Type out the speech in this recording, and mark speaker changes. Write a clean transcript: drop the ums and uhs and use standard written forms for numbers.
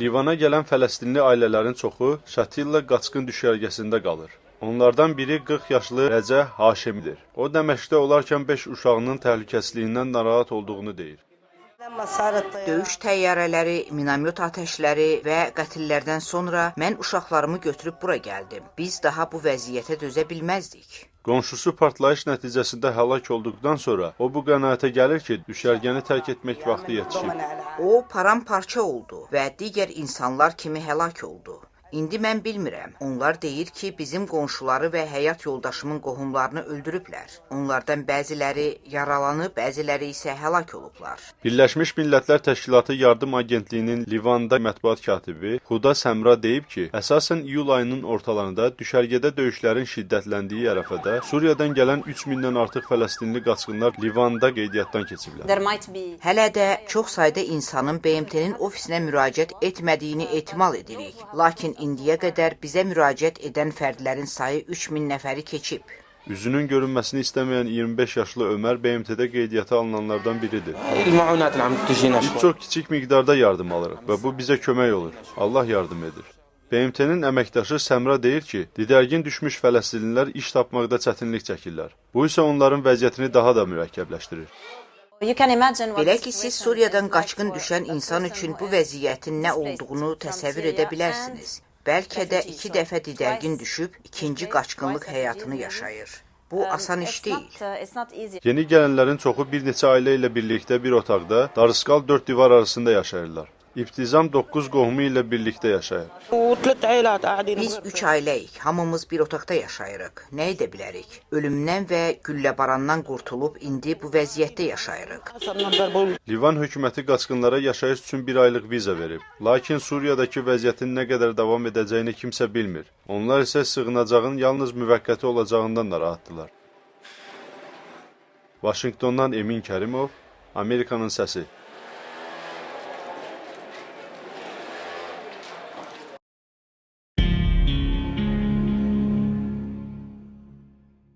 Speaker 1: Livana gələn Fələstinli ailələrin çoxu Şatilla qaçqın düşərgəsində qalır. Onlardan biri 40 yaşlı Rəcə Haşimidir. O, Dəməşqdə olarkən 5 uşağının təhlükəsizliyindən narahat olduğunu deyir.
Speaker 2: Döyüş təyyarələri, minamyot atəşləri və qətillərdən sonra mən uşaqlarımı götürüb bura gəldim. Biz daha bu vəziyyətə dözə bilməzdik.
Speaker 1: Qonşusu partlayış nəticəsində həlak olduqdan sonra o bu qənaətə gəlir ki, düşərgəni tərk etmək vaxtı yetişib.
Speaker 2: O, paramparça oldu və digər insanlar kimi həlak oldu. İndi mən bilmirəm. Onlar deyir ki, bizim qonşuları və həyat yoldaşımın qohumlarını öldürüblər. Onlardan bəziləri yaralanıb, bəziləri isə həlak olublar.
Speaker 1: Birləşmiş Millətlər Təşkilatı Yardım Agentliyinin Livanda mətbuat katibi Xuda Səmra deyib ki, əsasən iyul ayının ortalarında düşərgədə döyüşlərin şiddətləndiyi ərəfədə Suriyadan gələn 3000-dən artıq Fələstinli qaçqınlar Livanda qeydiyyatdan keçiblər.
Speaker 2: Hələ də çox sayda insanın BMT-nin ofisinə müraciət etmədiyini ehtimal edirik. Lakin indiyə qədər bizə müraciət edən fərdlərin sayı 3000 nəfəri keçib.
Speaker 1: Üzünün görünməsini istəməyən 25 yaşlı Ömər BMT-də qeydiyyata alınanlardan biridir. Biz çox kiçik miqdarda yardım alırıq və bu bizə kömək olur. Allah yardım edir. BMT-nin əməkdaşı Səmra deyir ki, didərgin düşmüş Fələstinlilər iş tapmaqda çətinlik çəkirlər. Bu isə onların vəziyyətini daha da mürəkkəbləşdirir.
Speaker 2: Belə ki, siz Suriyadan qaçqın düşən insan üçün bu vəziyyətin nə olduğunu təsəvvür edə bilərsiniz. Bəlkə də 2 dəfə didərgin düşüb, ikinci qaçqınlıq həyatını yaşayır. Bu asan iş deyil.
Speaker 1: Yeni gələnlərin çoxu bir neçə ailə ilə birlikdə bir otaqda, darısqal 4 divar arasında yaşayırlar. İbtizam 9 qohumu ilə birlikdə yaşayır.
Speaker 2: Biz 3 ailəyik, hamımız bir otaqda yaşayırıq. Nə edə bilərik? Ölümdən və gülləbarandan qurtulub, indi bu vəziyyətdə yaşayırıq.
Speaker 1: Livan hökuməti qaçqınlara yaşayış üçün 1 aylıq viza verib. Lakin Suriyadakı vəziyyətin nə qədər davam edəcəyini kimsə bilmir. Onlar isə sığınacağın yalnız müvəqqəti olacağından narahatdırlar. Vaşinqtondan Emin Kərimov, Amerikanın səsi.